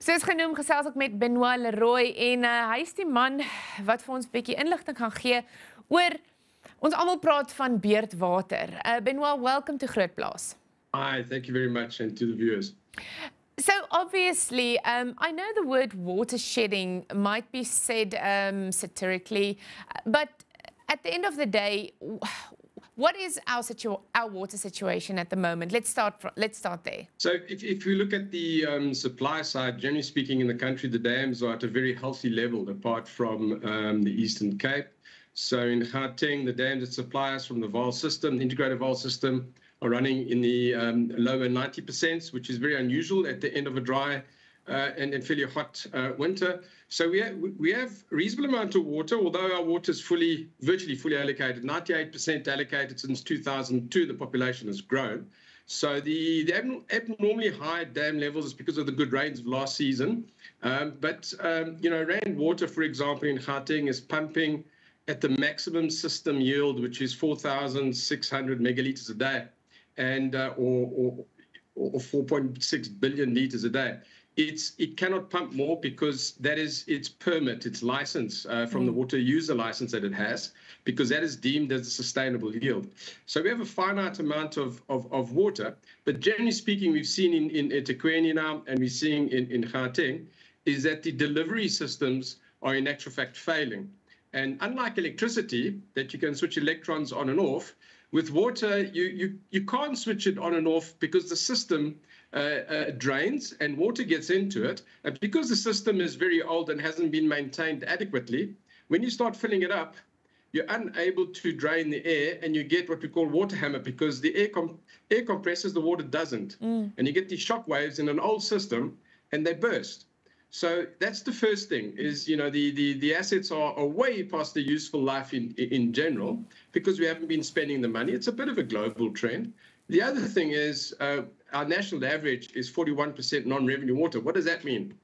Soos genoem gesels ek met Benoit le Roy en hy is die man wat vir ons 'n bietjie inligting kan gee oor ons almal praat van beurtwater. Benoit, welcome to Grootplaas. Hi, thank you very much, and to the viewers. So obviously, I know the word water shedding might be said satirically, but at the end of the day, what is our water situation at the moment? Let's start there. So if we look at the supply side, generally speaking in the country, the dams are at a very healthy level apart from the Eastern Cape. So in Gauteng, the dams that supply us from the Vaal system, the integrated Vaal system, are running in the lower 90%, which is very unusual at the end of a dry and fairly hot winter. So we have a reasonable amount of water, although our water is virtually fully allocated, 98% allocated since 2002. The population has grown. So the abnormally high dam levels is because of the good rains of last season. Rand Water, for example, in Gauteng is pumping at the maximum system yield, which is 4,600 megalitres a day, and or 4.6 billion litres a day. It cannot pump more because that is its permit, its license from the water user license that it has, because that is deemed as a sustainable yield. So we have a finite amount of water, but generally speaking, we've seen in eThekwini now, and we're seeing in Gauteng, is that the delivery systems are in actual fact failing. And unlike electricity, that you can switch electrons on and off, with water, you can't switch it on and off because the system drains and water gets into it. And because the system is very old and hasn't been maintained adequately, when you start filling it up, you're unable to drain the air and you get what we call water hammer, because the air compresses, the water doesn't. And you get these shock waves in an old system and they burst. So that's the first thing, is, the assets are way past their useful life in general, because we haven't been spending the money. It's a bit of a global trend. The other thing is our national average is 41% non-revenue water. What does that mean?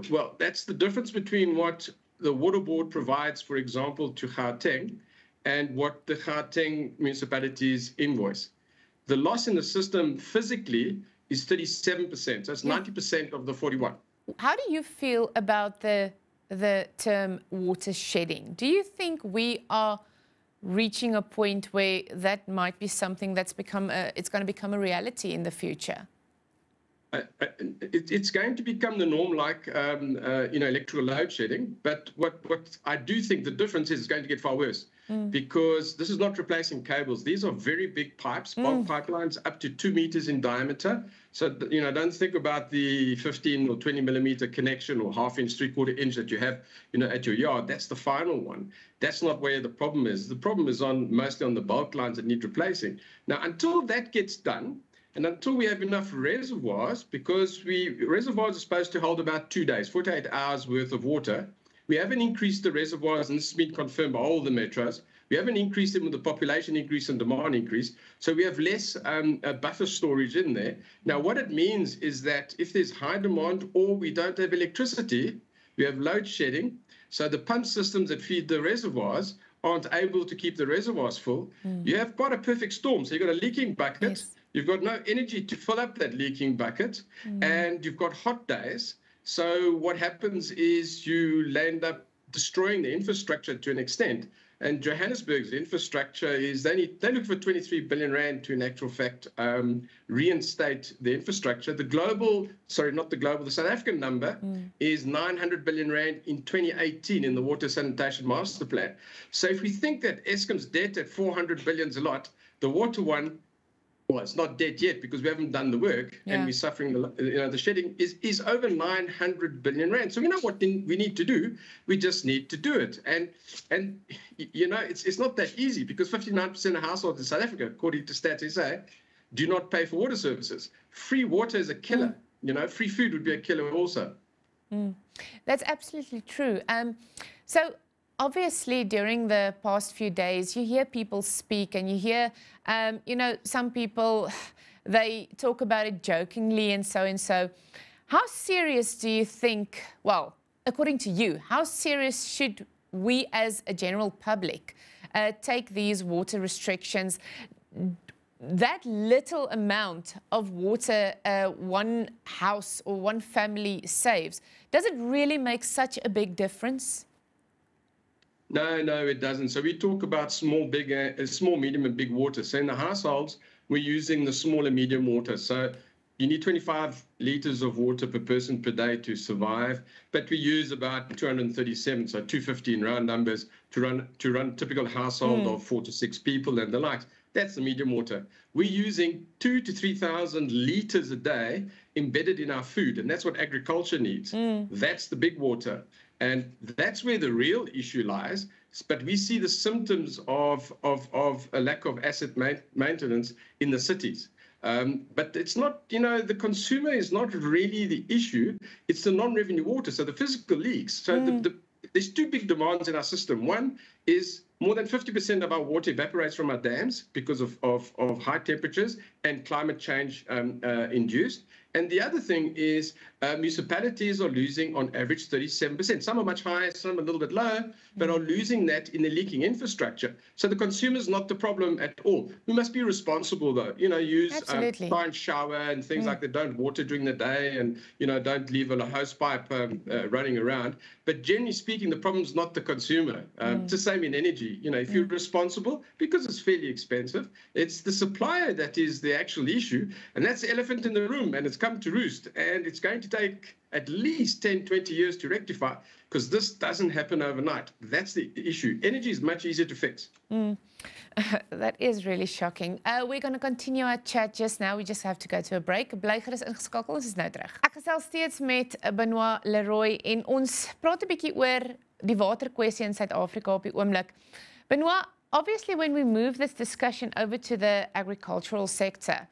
Well, that's the difference between what the Water Board provides, for example, to Gauteng, and what the Gauteng municipalities invoice. The loss in the system physically is 37%, so it's 90% of the 41%. How do you feel about the term water shedding? Do you think we are reaching a point where that might be something that's it's going to become a reality in the future? It's going to become the norm, like electrical load shedding. But what I do think the difference is it's going to get far worse, because this is not replacing cables. These are very big pipes, bulk pipelines up to 2 meters in diameter. So don't think about the 15 or 20 millimeter connection or half-inch, three-quarter inch that you have at your yard. That's the final one. That's not where the problem is. The problem is mostly on the bulk lines that need replacing. Now, until that gets done, and until we have enough reservoirs, because reservoirs are supposed to hold about 2 days, 48 hours worth of water. We haven't increased the reservoirs, and this has been confirmed by all the metros. We haven't increased them with the population increase and demand increase. So we have less buffer storage in there. Now, what it means is that if there's high demand or we don't have electricity, we have load shedding. So the pump systems that feed the reservoirs aren't able to keep the reservoirs full. You have quite a perfect storm. So you've got a leaking bucket. Yes. You've got no energy to fill up that leaking bucket, and you've got hot days. So what happens is you end up destroying the infrastructure to an extent. And Johannesburg's infrastructure is, they look for 23 billion rand to, in actual fact, reinstate the infrastructure. The South African number is 900 billion rand in 2018 in the Water Sanitation Master Plan. So if we think that Eskom's debt at 400 billion is a lot, the water one, well, it's not dead yet because we haven't done the work, and we're suffering the shedding is over 900 billion rand. So we know what we need to do. We just need to do it. And it's not that easy, because 59% of households in South Africa, according to Stats SA, do not pay for water services. Free water is a killer. Free food would be a killer also. That's absolutely true. So obviously, during the past few days, you hear people speak, and you hear, some people, they talk about it jokingly and so. How serious do you think, well, according to you, how serious should we as a general public take these water restrictions? that little amount of water one house or one family saves, does it really make such a big difference? No, no, it doesn't. So we talk about small, medium, and big water. So in the households, we're using the small and medium water. So you need 25 liters of water per person per day to survive, but we use about 237, so 250 in round numbers to run a typical household of 4 to 6 people and the likes. That's the medium water. We're using 2,000 to 3,000 liters a day embedded in our food, and that's what agriculture needs. That's the big water. And that's where the real issue lies. But we see the symptoms of a lack of asset maintenance in the cities. But it's not, the consumer is not really the issue. It's the non-revenue water, so the physical leaks. So there's two big demands in our system. One is more than 50% of our water evaporates from our dams because of high temperatures and climate change induced. And the other thing is municipalities are losing on average 37%. Some are much higher, some a little bit lower, but are losing that in the leaking infrastructure. So the consumer is not the problem at all. We must be responsible, though. Use try and shower and things like that. Don't water during the day, and don't leave a hose pipe running around. But generally speaking, the problem is not the consumer. It's the same in energy. If you're responsible, because it's fairly expensive, it's the supplier that is the actual issue, and that's the elephant in the room, and it's come to roost, and it's going to take at least 10, 20 years to rectify, because this doesn't happen overnight. That's the issue. Energy is much easier to fix. That is really shocking. We're going to continue our chat just now. We just have to go to a break. Bly gerus ingeskakel, ons is nou terug. Ek gesels steeds met Benoit le Roy en ons praat 'n bietjie oor die waterkwessie in Suid-Afrika op die oomblik. Benoit, obviously when we move this discussion over to the agricultural sector,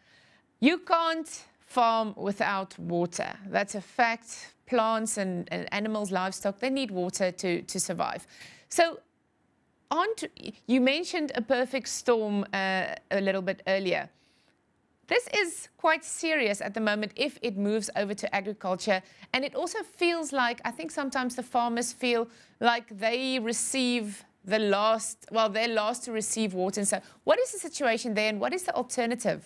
you can't farm without water. That's a fact. Plants and animals, livestock, they need water to survive. So you mentioned a perfect storm a little bit earlier. This is quite serious at the moment if it moves over to agriculture. And it also feels like, I think sometimes the farmers feel like they receive they're last to receive water. And so what is the situation there, and what is the alternative?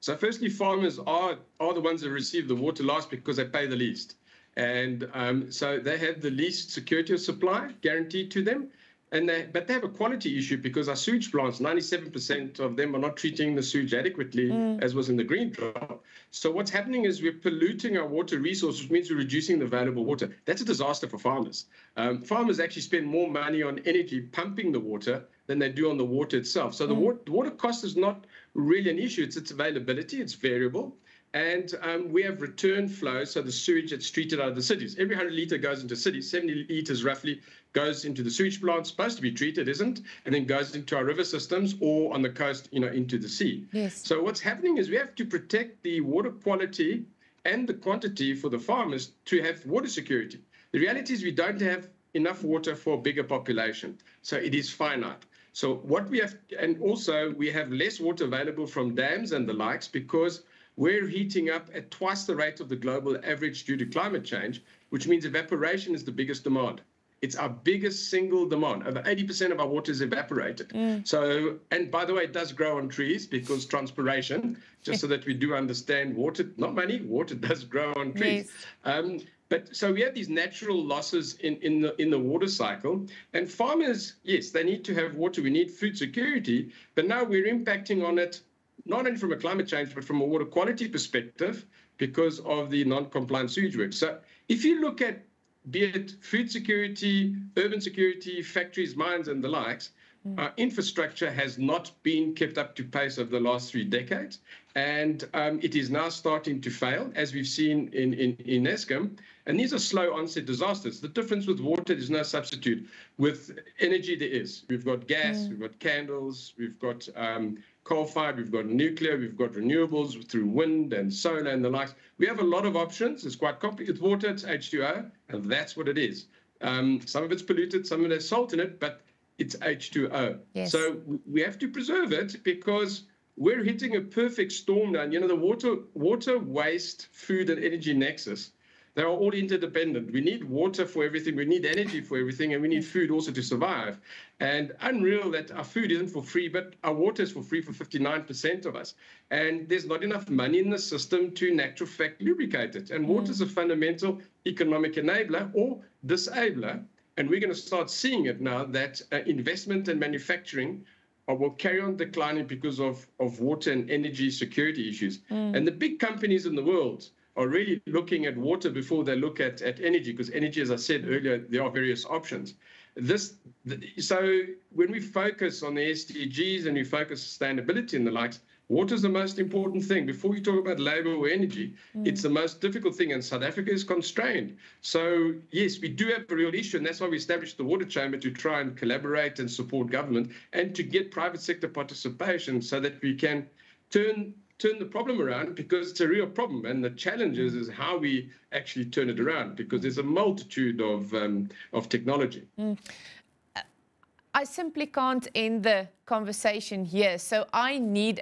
So firstly, farmers are the ones that receive the water last because they pay the least. And so they have the least security of supply guaranteed to them. But they have a quality issue because our sewage plants, 97% of them are not treating the sewage adequately, as was in the green drop. So what's happening is we're polluting our water resource, which means we're reducing the valuable water. That's a disaster for farmers. Farmers actually spend more money on energy pumping the water than they do on the water itself. So the water cost is not really an issue. It's its availability. It's variable. And we have return flow, so the sewage that's treated out of the cities. Every 100 litre goes into cities, 70 litres roughly goes into the sewage plant, supposed to be treated, isn't, and then goes into our river systems or on the coast, into the sea. Yes. So what's happening is we have to protect the water quality and the quantity for the farmers to have water security. The reality is we don't have enough water for a bigger population, so it is finite. So what we have, and also we have less water available from dams and the likes because we're heating up at twice the rate of the global average due to climate change, which means evaporation is the biggest demand. It's our biggest single demand. Over 80% of our water is evaporated. So, and by the way, it does grow on trees because transpiration, just so that we do understand water, not money, water does grow on trees. Yes. But so we have these natural losses in the water cycle, and farmers, yes, they need to have water. We need food security, but now we're impacting on it not only from a climate change, but from a water quality perspective because of the non-compliant sewage work. So if you look at, be it food security, urban security, factories, mines, and the likes, our infrastructure has not been kept up to pace over the last 3 decades. And it is now starting to fail, as we've seen in Eskom. And these are slow onset disasters. The difference with water, there's no substitute. With energy, there is. We've got gas, we've got candles, we've got coal-fired, we've got nuclear, we've got renewables through wind and solar and the likes. We have a lot of options. It's quite complicated. With water, it's H2O, and that's what it is. Some of it's polluted, some of it has salt in it, but it's H2O. Yes. So we have to preserve it because we're hitting a perfect storm now. And, the water, waste, food, and energy nexus They are all interdependent. We need water for everything, we need energy for everything, and we need food also to survive. And unreal that our food isn't for free, but our water is for free for 59% of us. And there's not enough money in the system to, in actual fact, lubricate it. And water is a fundamental economic enabler or disabler. And we're going to start seeing it now that investment and manufacturing will carry on declining because of water and energy security issues. And the big companies in the world are really looking at water before they look at energy, because energy, as I said earlier, there are various options. So when we focus on the SDGs and we focus sustainability and the likes, water is the most important thing. Before you talk about labor or energy, it's the most difficult thing, and South Africa is constrained. So yes, we do have a real issue, and that's why we established the Water Chamber, to try and collaborate and support government and to get private sector participation so that we can turn the problem around, because it's a real problem. And the challenge is how we actually turn it around, because there's a multitude of technology. I simply can't end the conversation here. So I need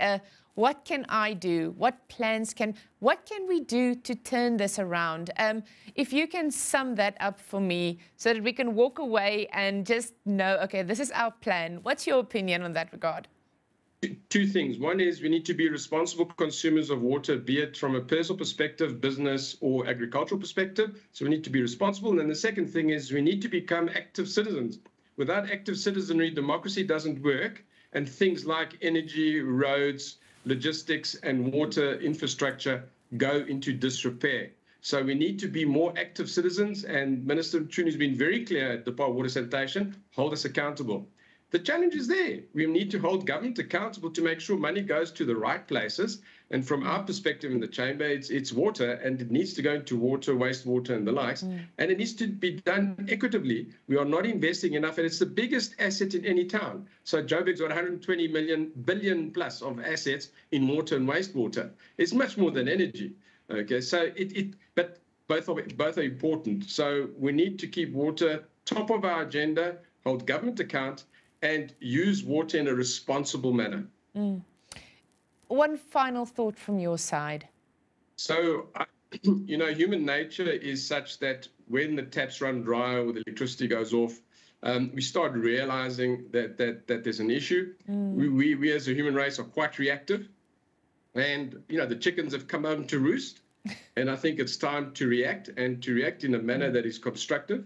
what can I do? What can we do to turn this around? If you can sum that up for me so that we can walk away and just know, okay, this is our plan. What's your opinion on that regard? Two things. One is we need to be responsible consumers of water, be it from a personal perspective, business, or agricultural perspective. So we need to be responsible. And then the second thing is we need to become active citizens. Without active citizenry, democracy doesn't work, and things like energy, roads, logistics, and water infrastructure go into disrepair. So we need to be more active citizens, and Minister Mchunu has been very clear at the Department of Water Sanitation, hold us accountable. The challenge is there. We need to hold government accountable to make sure money goes to the right places. And from our perspective in the chamber, it's water, and it needs to go into water, wastewater, and the likes. And it needs to be done equitably. We are not investing enough, and it's the biggest asset in any town. So Joburg's got 120 billion plus of assets in water and wastewater. It's much more than energy. Okay, so but both are important. So we need to keep water top of our agenda, hold government account, and use water in a responsible manner. One final thought from your side. So, human nature is such that when the taps run dry or the electricity goes off, we start realizing that there's an issue. We as a human race are quite reactive. And, the chickens have come home to roost. And I think it's time to react, and to react in a manner that is constructive,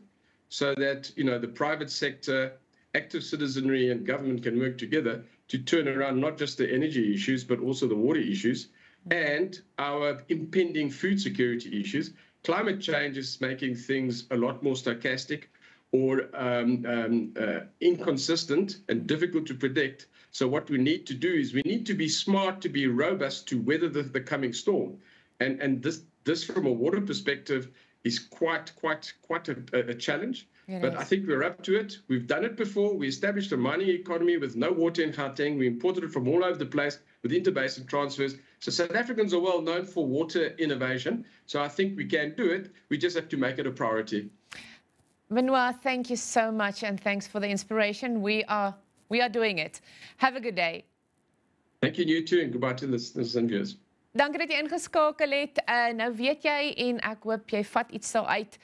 so that, the private sector, active citizenry, and government can work together to turn around not just the energy issues, but also the water issues and our impending food security issues. Climate change is making things a lot more stochastic or inconsistent and difficult to predict. So what we need to do is we need to be smart, to be robust, to weather the coming storm. And this from a water perspective is quite a challenge. But I think we're up to it. We've done it before. We established a mining economy with no water in Gauteng. We imported it from all over the place with interbasin transfers. So South Africans are well known for water innovation. So I think we can do it. We just have to make it a priority. Benoit, thank you so much, and thanks for the inspiration. We are doing it. Have a good day. Thank you, you too, and goodbye to the listeners and viewers. Dankie dat jy ingeskakel het. Nou weet jy, en ek hoop jy vat iets sal uit